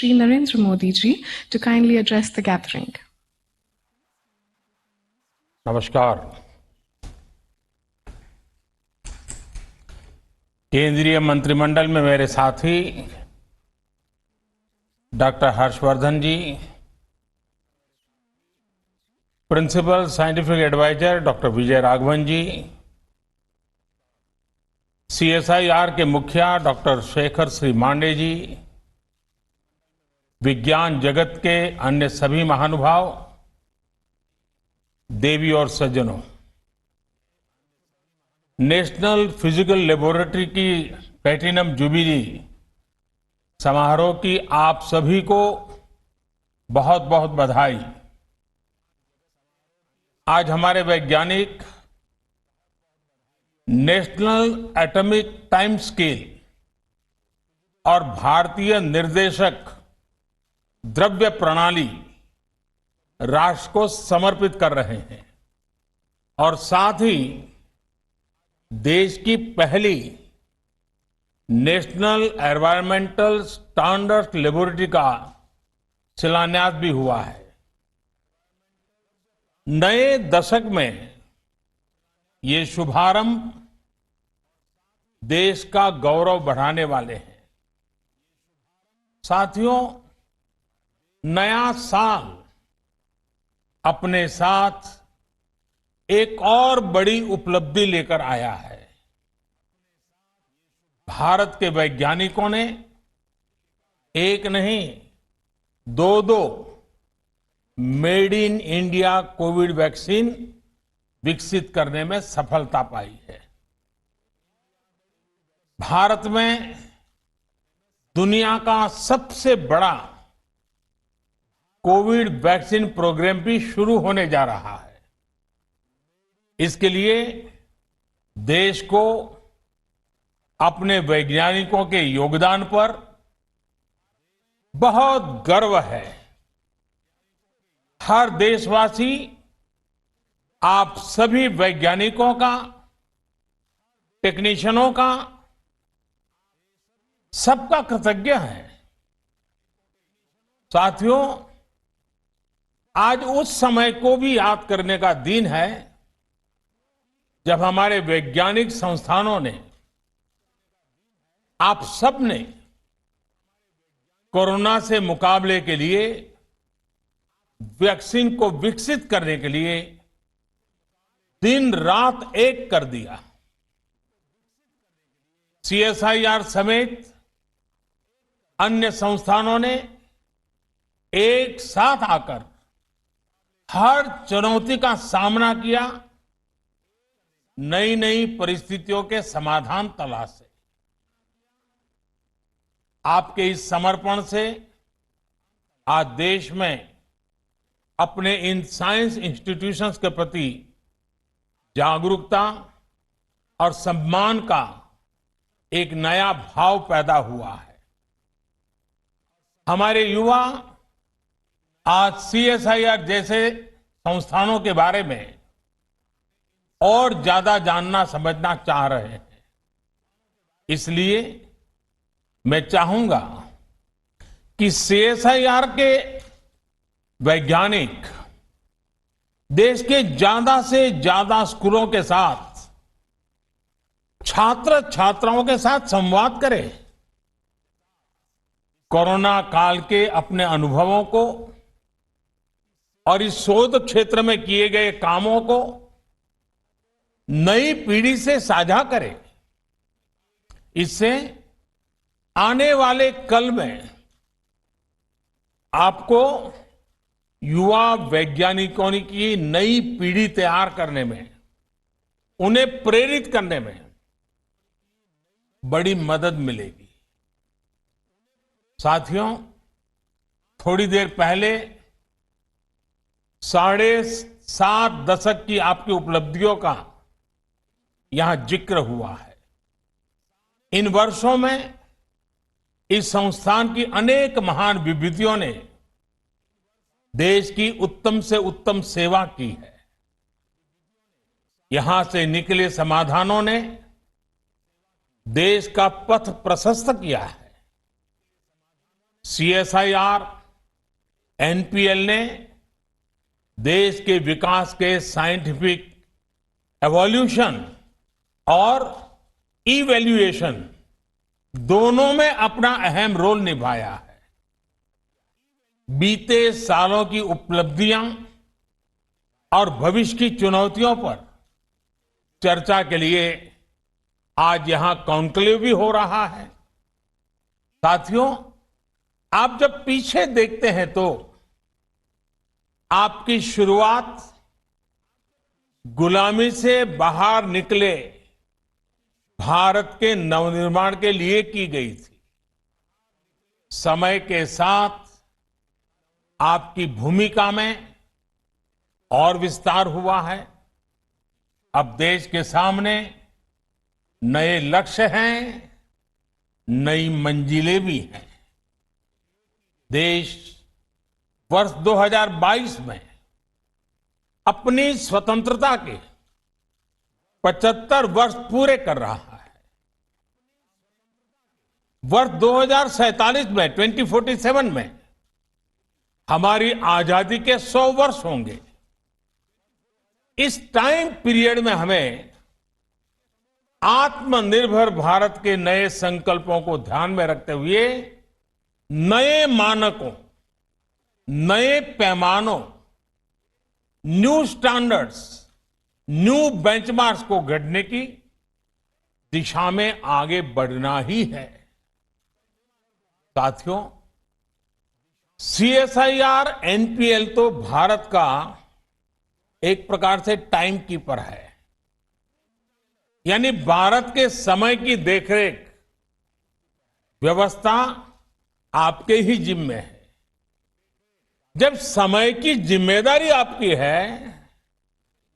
Shri Narendra Modi ji to kindly address the gathering. नमस्कार। केंद्रीय मंत्रिमंडल में मेरे साथी डॉक्टर हर्षवर्धन जी, principal scientific adviser doctor Vijay Raghavan जी, CSIR के मुखिया डॉक्टर शेखर श्री मांडे जी, विज्ञान जगत के अन्य सभी महानुभाव, देवी और सज्जनों, नेशनल फिजिकल लेबोरेटरी की प्लैटिनम जुबली समारोह की आप सभी को बहुत बहुत बधाई। आज हमारे वैज्ञानिक नेशनल एटॉमिक टाइम स्केल और भारतीय निर्देशक द्रव्य प्रणाली राष्ट्र को समर्पित कर रहे हैं और साथ ही देश की पहली नेशनल एनवायरमेंटल स्टैंडर्ड लेबोरेटरी का शिलान्यास भी हुआ है। नए दशक में ये शुभारंभ देश का गौरव बढ़ाने वाले हैं। साथियों, नया साल अपने साथ एक और बड़ी उपलब्धि लेकर आया है। भारत के वैज्ञानिकों ने एक नहीं दो made in India Covid vaccine विकसित करने में सफलता पाई है। भारत में दुनिया का सबसे बड़ा कोविड वैक्सीन प्रोग्राम भी शुरू होने जा रहा है। इसके लिए देश को अपने वैज्ञानिकों के योगदान पर बहुत गर्व है। हर देशवासी आप सभी वैज्ञानिकों का, टेक्नीशियनों का, सबका कृतज्ञ है। साथियों, आज उस समय को भी याद करने का दिन है जब हमारे वैज्ञानिक संस्थानों ने, आप सब ने कोरोना से मुकाबले के लिए वैक्सीन को विकसित करने के लिए दिन रात एक कर दिया। CSIR समेत अन्य संस्थानों ने एक साथ आकर हर चुनौती का सामना किया, नई नई परिस्थितियों के समाधान तलाशे। आपके इस समर्पण से आज देश में अपने इन साइंस इंस्टीट्यूशंस के प्रति जागरूकता और सम्मान का एक नया भाव पैदा हुआ है। हमारे युवा आज CSIR जैसे संस्थानों के बारे में और ज्यादा जानना समझना चाह रहे हैं। इसलिए मैं चाहूंगा कि CSIR के वैज्ञानिक देश के ज्यादा से ज्यादा स्कूलों के साथ, छात्र छात्राओं के साथ संवाद करें। कोरोना काल के अपने अनुभवों को और इस शोध क्षेत्र में किए गए कामों को नई पीढ़ी से साझा करें। इससे आने वाले कल में आपको युवा वैज्ञानिकों की नई पीढ़ी तैयार करने में, उन्हें प्रेरित करने में बड़ी मदद मिलेगी। साथियों, थोड़ी देर पहले 7.5 दशक की आपकी उपलब्धियों का यहां जिक्र हुआ है। इन वर्षों में इस संस्थान की अनेक महान विभूतियों ने देश की उत्तम से उत्तम सेवा की है। यहां से निकले समाधानों ने देश का पथ प्रशस्त किया है। सीएसआईआर एनपीएल ने देश के विकास के साइंटिफिक एवोल्यूशन और इवैल्यूएशन दोनों में अपना अहम रोल निभाया है। बीते सालों की उपलब्धियां और भविष्य की चुनौतियों पर चर्चा के लिए आज यहां कॉन्क्लेव भी हो रहा है। साथियों, आप जब पीछे देखते हैं तो आपकी शुरुआत गुलामी से बाहर निकले भारत के नवनिर्माण के लिए की गई थी। समय के साथ आपकी भूमिका में और विस्तार हुआ है। अब देश के सामने नए लक्ष्य हैं, नई मंजिलें भी हैं। देश वर्ष 2022 में अपनी स्वतंत्रता के 75 वर्ष पूरे कर रहा है। वर्ष 2047 में 2047 में हमारी आजादी के 100 वर्ष होंगे। इस टाइम पीरियड में हमें आत्मनिर्भर भारत के नए संकल्पों को ध्यान में रखते हुए नए मानकों, नए पैमानों, न्यू स्टैंडर्ड्स, न्यू बेंचमार्क्स को गढ़ने की दिशा में आगे बढ़ना ही है। साथियों, सीएसआईआर एनपीएल तो भारत का एक प्रकार से टाइम कीपर है, यानी भारत के समय की देखरेख व्यवस्था आपके ही जिम्मे है। जब समय की जिम्मेदारी आपकी है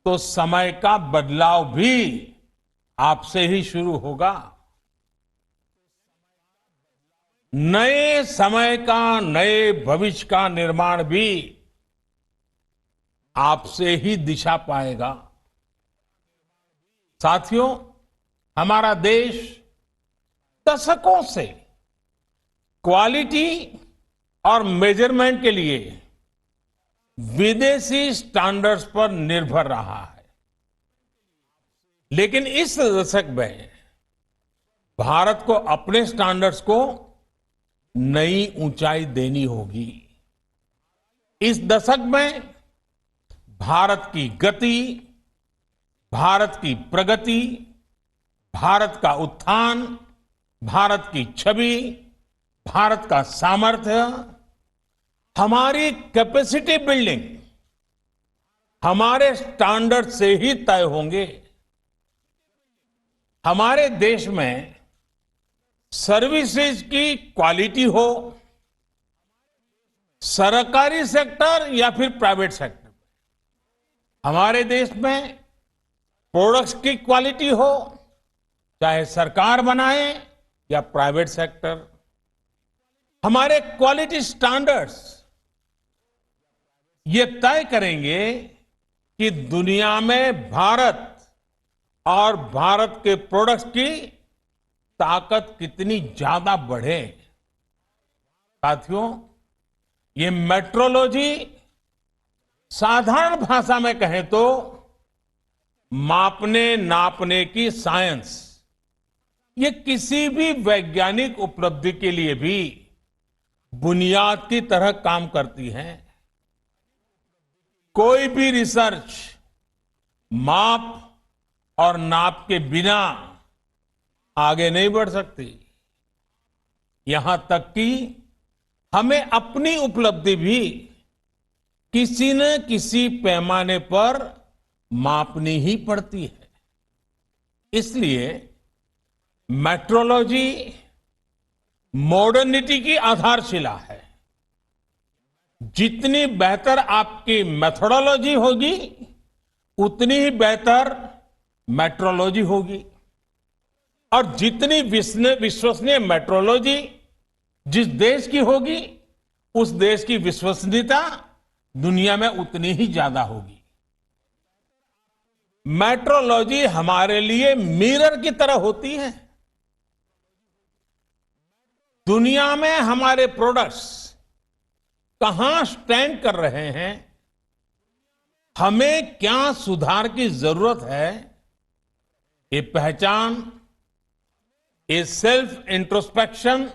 तो समय का बदलाव भी आपसे ही शुरू होगा। नए समय का, नए भविष्य का निर्माण भी आपसे ही दिशा पाएगा। साथियों, हमारा देश दशकों से क्वालिटी और मेजरमेंट के लिए विदेशी स्टैंडर्ड्स पर निर्भर रहा है, लेकिन इस दशक में भारत को अपने स्टैंडर्ड्स को नई ऊंचाई देनी होगी। इस दशक में भारत की गति, भारत की प्रगति, भारत का उत्थान, भारत की छवि, भारत का सामर्थ्य, हमारी कैपेसिटी बिल्डिंग हमारे स्टैंडर्ड से ही तय होंगे। हमारे देश में सर्विसेज की क्वालिटी हो, सरकारी सेक्टर या फिर प्राइवेट सेक्टर, हमारे देश में प्रोडक्ट्स की क्वालिटी हो, चाहे सरकार बनाए या प्राइवेट सेक्टर, हमारे क्वालिटी स्टैंडर्ड्स ये तय करेंगे कि दुनिया में भारत और भारत के प्रोडक्ट्स की ताकत कितनी ज्यादा बढ़े। साथियों, ये मेट्रोलॉजी साधारण भाषा में कहें तो मापने नापने की साइंस, ये किसी भी वैज्ञानिक उपलब्धि के लिए भी बुनियाद की तरह काम करती है। कोई भी रिसर्च माप और नाप के बिना आगे नहीं बढ़ सकती। यहां तक कि हमें अपनी उपलब्धि भी किसी न किसी पैमाने पर मापनी ही पड़ती है। इसलिए मेट्रोलॉजी मॉडर्निटी की आधारशिला है। जितनी बेहतर आपकी मेथोडोलॉजी होगी, उतनी ही बेहतर मेट्रोलॉजी होगी। और जितनी विश्वसनीय मेट्रोलॉजी जिस देश की होगी, उस देश की विश्वसनीयता दुनिया में उतनी ही ज्यादा होगी। मेट्रोलॉजी हमारे लिए मिरर की तरह होती है। दुनिया में हमारे प्रोडक्ट्स कहां स्टैंड कर रहे हैं, हमें क्या सुधार की जरूरत है, ये पहचान, ये सेल्फ इंट्रोस्पेक्शन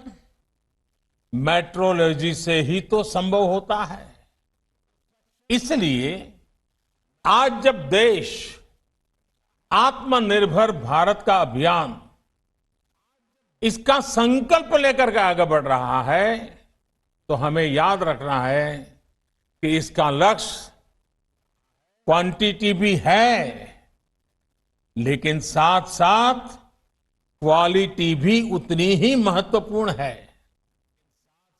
मेट्रोलॉजी से ही तो संभव होता है। इसलिए आज जब देश आत्मनिर्भर भारत का अभियान इसका संकल्प लेकर के आगे बढ़ रहा है, तो हमें याद रखना है कि इसका लक्ष्य क्वांटिटी भी है, लेकिन साथ साथ क्वालिटी भी उतनी ही महत्वपूर्ण है।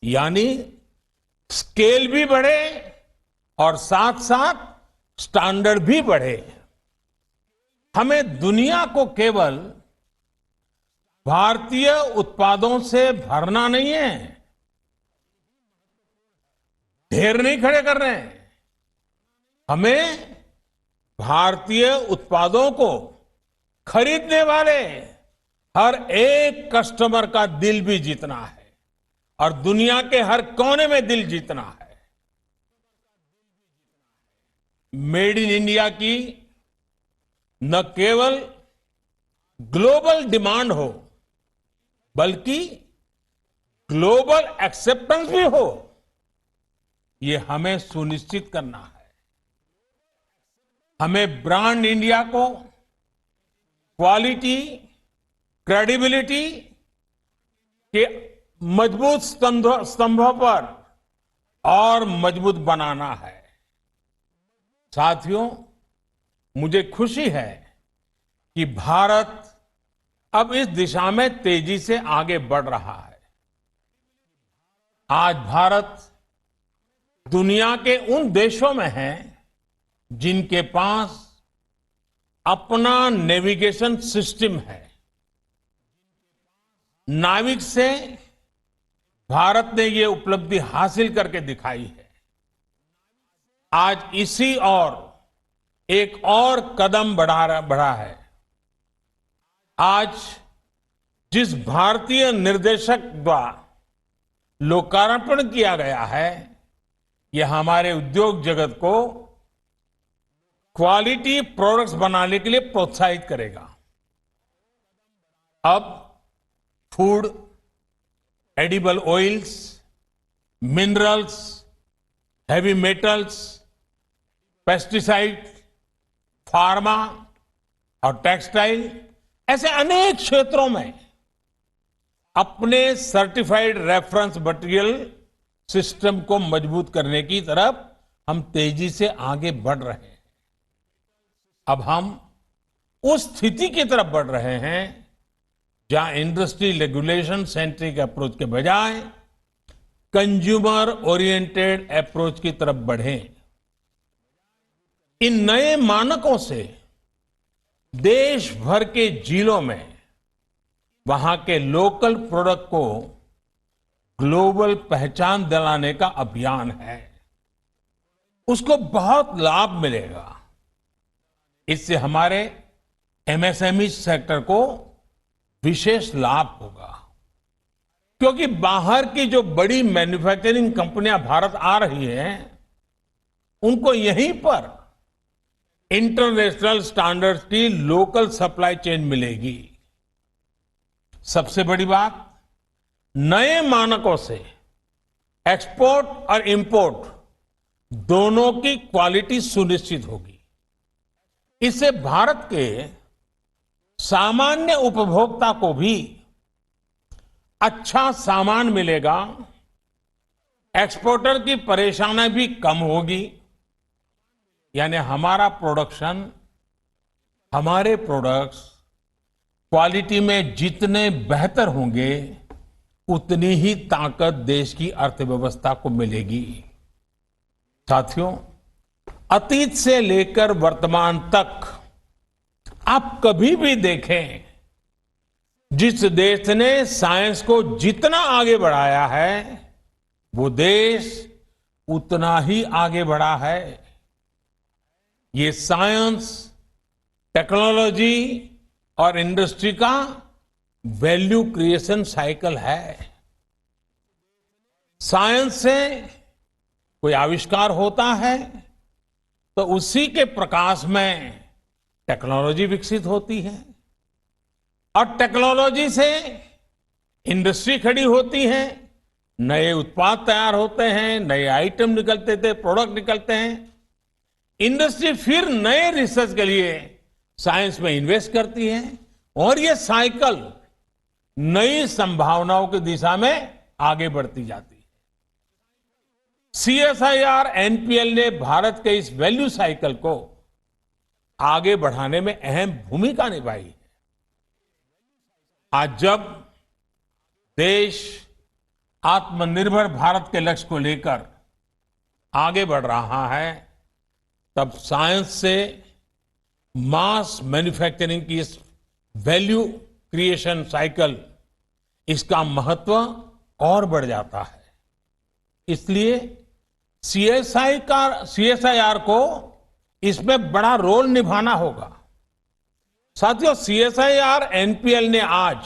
यानी स्केल भी बढ़े और साथ साथ स्टैंडर्ड भी बढ़े। हमें दुनिया को केवल भारतीय उत्पादों से भरना नहीं है, ढेर नहीं खड़े कर रहे हैं। हमें भारतीय उत्पादों को खरीदने वाले हर एक कस्टमर का दिल भी जीतना है और दुनिया के हर कोने में दिल जीतना है। मेड इन इंडिया की न केवल ग्लोबल डिमांड हो, बल्कि ग्लोबल एक्सेप्टेंस भी हो, ये हमें सुनिश्चित करना है। हमें ब्रांड इंडिया को क्वालिटी, क्रेडिबिलिटी के मजबूत स्तंभों पर और मजबूत बनाना है। साथियों, मुझे खुशी है कि भारत अब इस दिशा में तेजी से आगे बढ़ रहा है। आज भारत दुनिया के उन देशों में है जिनके पास अपना नेविगेशन सिस्टम है। नाविक से भारत ने ये उपलब्धि हासिल करके दिखाई है। आज इसी और एक और कदम बढ़ा है। आज जिस भारतीय निर्देशक द्वारा लोकार्पण किया गया है, यह हमारे उद्योग जगत को क्वालिटी प्रोडक्ट्स बनाने के लिए प्रोत्साहित करेगा। अब food, edible oils, minerals, heavy metals, pesticide, pharma और टेक्सटाइल ऐसे अनेक क्षेत्रों में अपने सर्टिफाइड रेफरेंस मटेरियल सिस्टम को मजबूत करने की तरफ हम तेजी से आगे बढ़ रहे हैं। अब हम उस स्थिति की तरफ बढ़ रहे हैं जहां इंडस्ट्री रेगुलेशन सेंट्रिक अप्रोच के बजाय कंज्यूमर ओरिएंटेड अप्रोच की तरफ बढ़ें। इन नए मानकों से देश भर के जिलों में वहां के लोकल प्रोडक्ट को ग्लोबल पहचान दिलाने का अभियान है। उसको बहुत लाभ मिलेगा। इससे हमारे एमएसएमई सेक्टर को विशेष लाभ होगा, क्योंकि बाहर की जो बड़ी मैन्युफैक्चरिंग कंपनियां भारत आ रही हैं, उनको यहीं पर इंटरनेशनल स्टैंडर्ड्स की लोकल सप्लाई चेन मिलेगी। सबसे बड़ी बात, नए मानकों से एक्सपोर्ट और इंपोर्ट दोनों की क्वालिटी सुनिश्चित होगी। इससे भारत के सामान्य उपभोक्ता को भी अच्छा सामान मिलेगा, एक्सपोर्टर की परेशानी भी कम होगी। यानी हमारा प्रोडक्शन, हमारे प्रोडक्ट्स क्वालिटी में जितने बेहतर होंगे, उतनी ही ताकत देश की अर्थव्यवस्था को मिलेगी। साथियों, अतीत से लेकर वर्तमान तक आप कभी भी देखें, जिस देश ने साइंस को जितना आगे बढ़ाया है, वो देश उतना ही आगे बढ़ा है। ये साइंस, टेक्नोलॉजी और इंडस्ट्री का वैल्यू क्रिएशन साइकिल है। साइंस से कोई आविष्कार होता है तो उसी के प्रकाश में टेक्नोलॉजी विकसित होती है और टेक्नोलॉजी से इंडस्ट्री खड़ी होती है, नए उत्पाद तैयार होते हैं, नए आइटम निकलते थे, प्रोडक्ट निकलते हैं। इंडस्ट्री फिर नए रिसर्च के लिए साइंस में इन्वेस्ट करती है और ये साइकिल नई संभावनाओं की दिशा में आगे बढ़ती जाती है। सीएसआईआर एनपीएल ने भारत के इस वैल्यू साइकिल को आगे बढ़ाने में अहम भूमिका निभाई है। आज जब देश आत्मनिर्भर भारत के लक्ष्य को लेकर आगे बढ़ रहा है, तब साइंस से मास मैन्युफैक्चरिंग की इस वैल्यू क्रिएशन साइकिल, इसका महत्व और बढ़ जाता है। इसलिए सीएसआईआर को इसमें बड़ा रोल निभाना होगा। साथियों, सीएसआईआर एनपीएल ने आज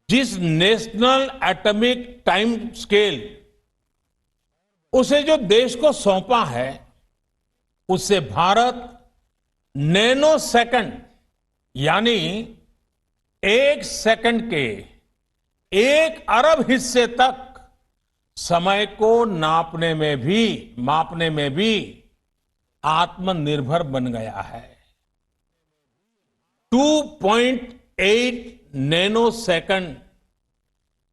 जिस नेशनल एटॉमिक टाइम स्केल उसे जो देश को सौंपा है, उससे भारत नैनो सेकंड यानी 1 सेकंड के 1 अरब हिस्से तक समय को मापने में भी आत्मनिर्भर बन गया है। 2.8 नैनो सेकंड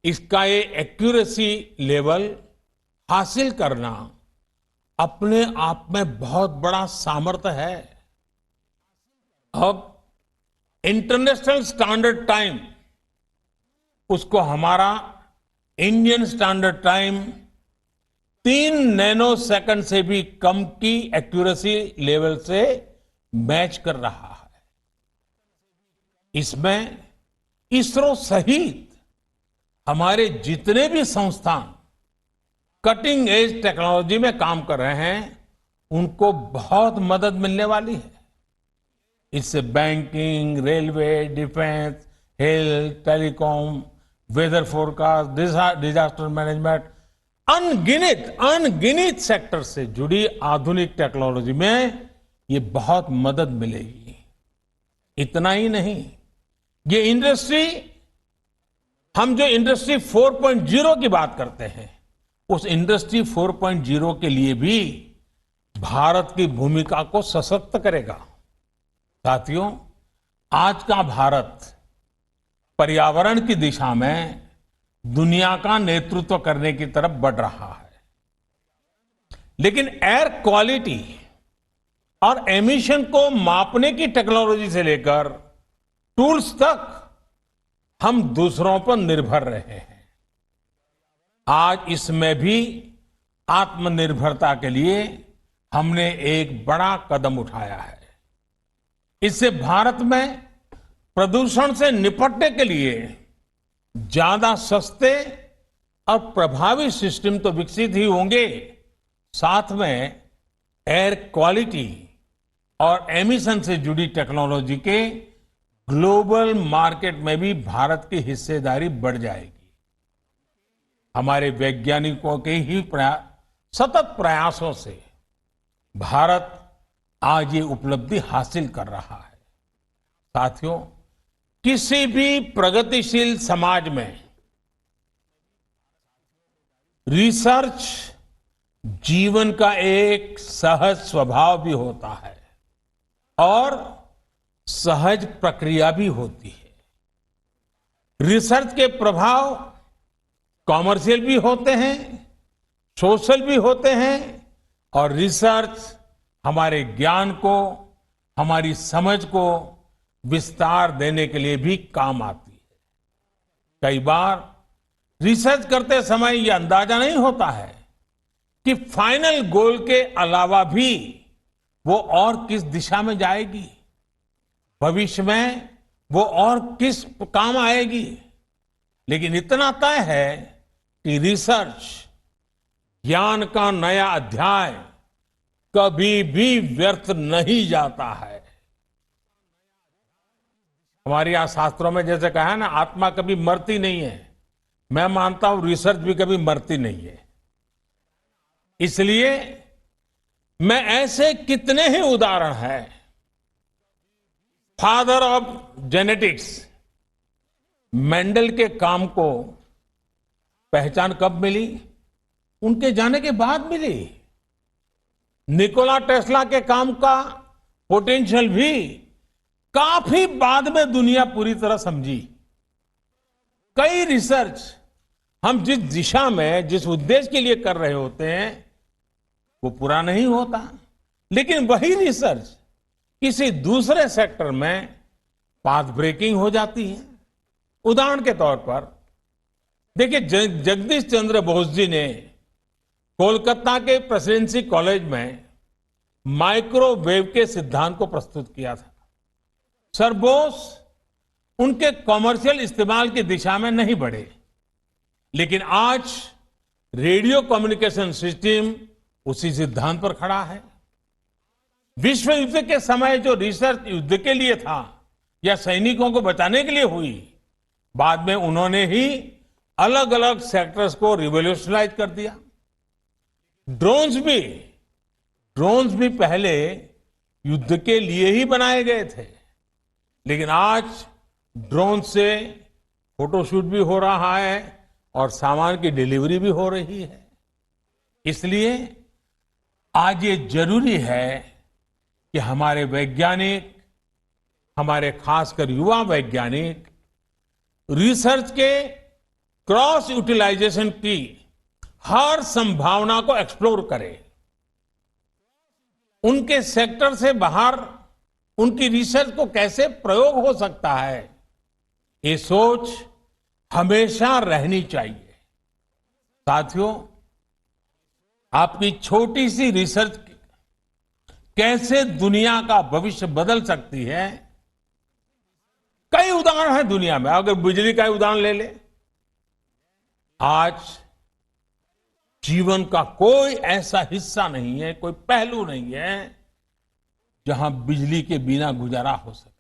इसका ये एक्यूरेसी लेवल हासिल करना अपने आप में बहुत बड़ा सामर्थ्य है। अब इंटरनेशनल स्टैंडर्ड टाइम, उसको हमारा Indian standard time 3 nano second से भी कम की एक्यूरेसी लेवल से मैच कर रहा है। इसमें इसरो सहित हमारे जितने भी संस्थान कटिंग एज टेक्नोलॉजी में काम कर रहे हैं, उनको बहुत मदद मिलने वाली है। इससे banking, railway, defence, health, telecom, weather forecast, disaster management, अनगिनत सेक्टर से जुड़ी आधुनिक टेक्नोलॉजी में ये बहुत मदद मिलेगी। इतना ही नहीं, ये इंडस्ट्री, हम जो इंडस्ट्री 4.0 की बात करते हैं, उस इंडस्ट्री 4.0 के लिए भी भारत की भूमिका को सशक्त करेगा। साथियों, आज का भारत पर्यावरण की दिशा में दुनिया का नेतृत्व करने की तरफ बढ़ रहा है, लेकिन एयर क्वालिटी और एमिशन को मापने की टेक्नोलॉजी से लेकर टूल्स तक हम दूसरों पर निर्भर रहे हैं। आज इसमें भी आत्मनिर्भरता के लिए हमने एक बड़ा कदम उठाया है। इससे भारत में प्रदूषण से निपटने के लिए ज्यादा सस्ते और प्रभावी सिस्टम तो विकसित ही होंगे, साथ में एयर क्वालिटी और एमिशन से जुड़ी टेक्नोलॉजी के ग्लोबल मार्केट में भी भारत की हिस्सेदारी बढ़ जाएगी। हमारे वैज्ञानिकों के ही सतत प्रयासों से भारत आज ये उपलब्धि हासिल कर रहा है। साथियों, किसी भी प्रगतिशील समाज में रिसर्च जीवन का एक सहज स्वभाव भी होता है और सहज प्रक्रिया भी होती है। रिसर्च के प्रभाव कॉमर्शियल भी होते हैं, सोशल भी होते हैं, और रिसर्च हमारे ज्ञान को, हमारी समझ को विस्तार देने के लिए भी काम आती है। कई बार रिसर्च करते समय यह अंदाजा नहीं होता है कि फाइनल गोल के अलावा भी वो और किस दिशा में जाएगी, भविष्य में वो और किस काम आएगी। लेकिन इतना तय है कि रिसर्च ज्ञान का नया अध्याय कभी भी व्यर्थ नहीं जाता है। हमारे यहां शास्त्रों में जैसे कहा है ना, आत्मा कभी मरती नहीं है, मैं मानता हूं रिसर्च भी कभी मरती नहीं है। इसलिए मैं ऐसे कितने ही उदाहरण हैं, फादर ऑफ जेनेटिक्स मेंडल के काम को पहचान कब मिली? उनके जाने के बाद मिली। निकोला टेस्ला के काम का पोटेंशियल भी काफी बाद में दुनिया पूरी तरह समझी। कई रिसर्च हम जिस दिशा में, जिस उद्देश्य के लिए कर रहे होते हैं, वो पूरा नहीं होता, लेकिन वही रिसर्च किसी दूसरे सेक्टर में पाथ ब्रेकिंग हो जाती है। उदाहरण के तौर पर देखिए, जगदीश चंद्र बोस जी ने कोलकाता के प्रेसिडेंसी कॉलेज में माइक्रोवेव के सिद्धांत को प्रस्तुत किया था। सर बोस उनके कॉमर्शियल इस्तेमाल की दिशा में नहीं बढ़े, लेकिन आज रेडियो कम्युनिकेशन सिस्टम उसी सिद्धांत पर खड़ा है। विश्व युद्ध के समय जो रिसर्च युद्ध के लिए था या सैनिकों को बचाने के लिए हुई, बाद में उन्होंने ही अलग अलग सेक्टर्स को रिवोल्यूशनाइज कर दिया। ड्रोन्स भी पहले युद्ध के लिए ही बनाए गए थे, लेकिन आज ड्रोन से फोटोशूट भी हो रहा है और सामान की डिलीवरी भी हो रही है। इसलिए आज ये जरूरी है कि हमारे वैज्ञानिक, हमारे खासकर युवा वैज्ञानिक रिसर्च के क्रॉस यूटिलाइजेशन की हर संभावना को एक्सप्लोर करें। उनके सेक्टर से बाहर उनकी रिसर्च को कैसे प्रयोग हो सकता है, ये सोच हमेशा रहनी चाहिए। साथियों, आपकी छोटी सी रिसर्च कैसे दुनिया का भविष्य बदल सकती है, कई उदाहरण हैं दुनिया में। अगर बिजली का उदाहरण ले ले, आज जीवन का कोई ऐसा हिस्सा नहीं है, कोई पहलू नहीं है जहां बिजली के बिना गुजारा हो सके।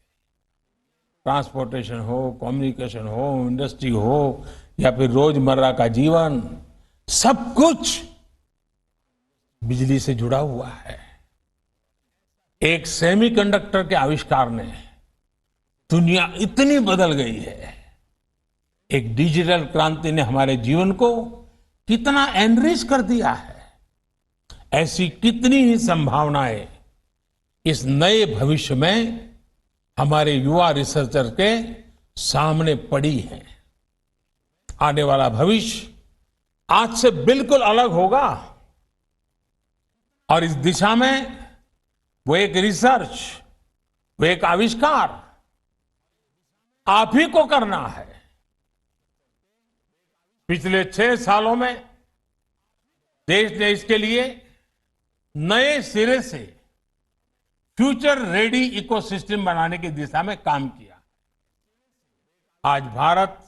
ट्रांसपोर्टेशन हो, कम्युनिकेशन हो, इंडस्ट्री हो या फिर रोजमर्रा का जीवन, सब कुछ बिजली से जुड़ा हुआ है। एक सेमीकंडक्टर के आविष्कार ने दुनिया इतनी बदल गई है। एक डिजिटल क्रांति ने हमारे जीवन को कितना एनरिच कर दिया है। ऐसी कितनी ही संभावनाएं इस नए भविष्य में हमारे युवा रिसर्चर के सामने पड़ी हैं। आने वाला भविष्य आज से बिल्कुल अलग होगा और इस दिशा में वो एक रिसर्च, वो एक आविष्कार आप ही को करना है। पिछले 6 सालों में देश ने इसके लिए नए सिरे से फ्यूचर रेडी इकोसिस्टम बनाने की दिशा में काम किया। आज भारत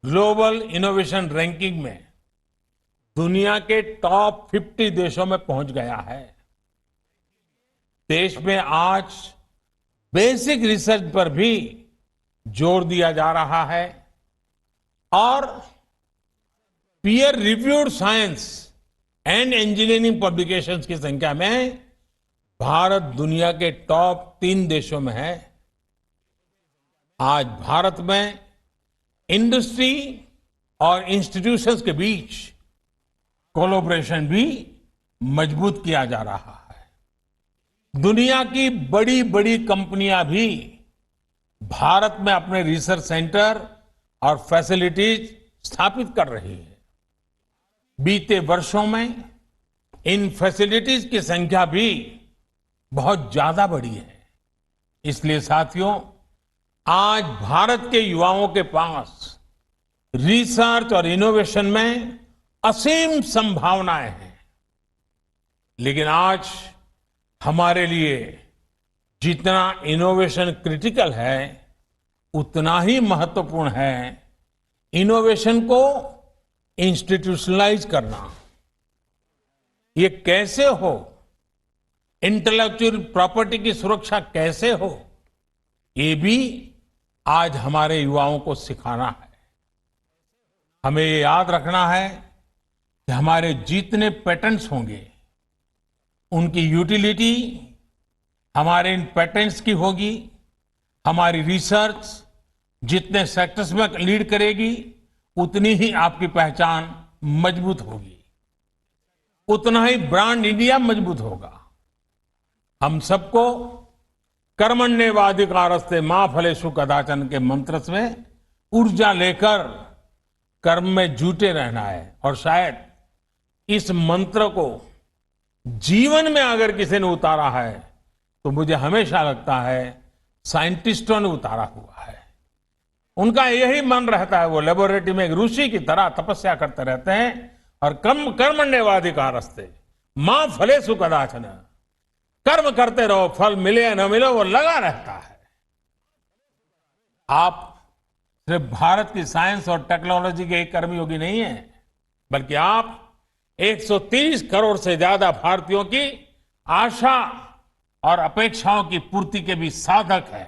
ग्लोबल इनोवेशन रैंकिंग में दुनिया के टॉप 50 देशों में पहुंच गया है। देश में आज बेसिक रिसर्च पर भी जोर दिया जा रहा है और peer reviewed science and engineering publications की संख्या में भारत दुनिया के टॉप 3 देशों में है। आज भारत में इंडस्ट्री और इंस्टीट्यूशंस के बीच कोलैबोरेशन भी मजबूत किया जा रहा है। दुनिया की बड़ी बड़ी कंपनियां भी भारत में अपने रिसर्च सेंटर और फैसिलिटीज स्थापित कर रही है। बीते वर्षों में इन फैसिलिटीज की संख्या भी बहुत ज्यादा बढ़ी है। इसलिए साथियों, आज भारत के युवाओं के पास रिसर्च और इनोवेशन में असीम संभावनाएं हैं। लेकिन आज हमारे लिए जितना इनोवेशन क्रिटिकल है, उतना ही महत्वपूर्ण है इनोवेशन को इंस्टीट्यूशनलाइज करना। ये कैसे हो, इंटेलेक्चुअल प्रॉपर्टी की सुरक्षा कैसे हो, ये भी आज हमारे युवाओं को सिखाना है। हमें ये याद रखना है कि हमारे जितने पेटेंट्स होंगे उनकी यूटिलिटी हमारे इन पेटेंट्स की होगी, हमारी रिसर्च जितने सेक्टर्स में लीड करेगी उतनी ही आपकी पहचान मजबूत होगी, उतना ही ब्रांड इंडिया मजबूत होगा। हम सबको कर्मण्येवाधिकारस्ते मां फलेषु कदाचन के मंत्र से ऊर्जा लेकर कर्म में जुटे रहना है। और शायद इस मंत्र को जीवन में अगर किसी ने उतारा है तो मुझे हमेशा लगता है साइंटिस्टों ने उतारा हुआ है। उनका यही मन रहता है, वो लेबोरेटरी में एक ऋषि की तरह तपस्या करते रहते हैं और कर्मण्येवाधिकारस्ते मां फलेषु कदाचन, कर्म करते रहो, फल मिले या न मिले वो लगा रहता है। आप सिर्फ भारत की साइंस और टेक्नोलॉजी के एक कर्मयोगी नहीं है, बल्कि आप 130 करोड़ से ज्यादा भारतीयों की आशा और अपेक्षाओं की पूर्ति के भी साधक है।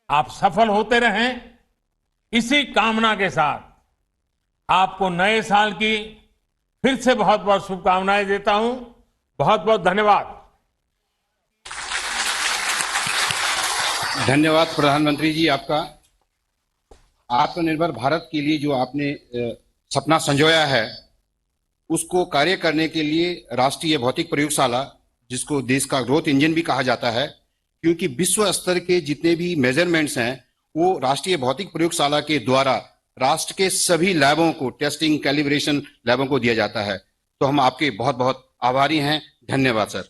आप सफल होते रहें, इसी कामना के साथ आपको नए साल की फिर से बहुत बहुत शुभकामनाएं देता हूं। बहुत बहुत धन्यवाद। धन्यवाद प्रधानमंत्री जी आपका। आत्मनिर्भर भारत के लिए जो आपने सपना संजोया है उसको कार्य करने के लिए राष्ट्रीय भौतिक प्रयोगशाला, जिसको देश का ग्रोथ इंजन भी कहा जाता है, क्योंकि विश्व स्तर के जितने भी मेजरमेंट्स हैं वो राष्ट्रीय भौतिक प्रयोगशाला के द्वारा राष्ट्र के सभी लैबों को, टेस्टिंग कैलिब्रेशन लैबों को दिया जाता है। तो हम आपके बहुत बहुत आभारी हैं। धन्यवाद सर।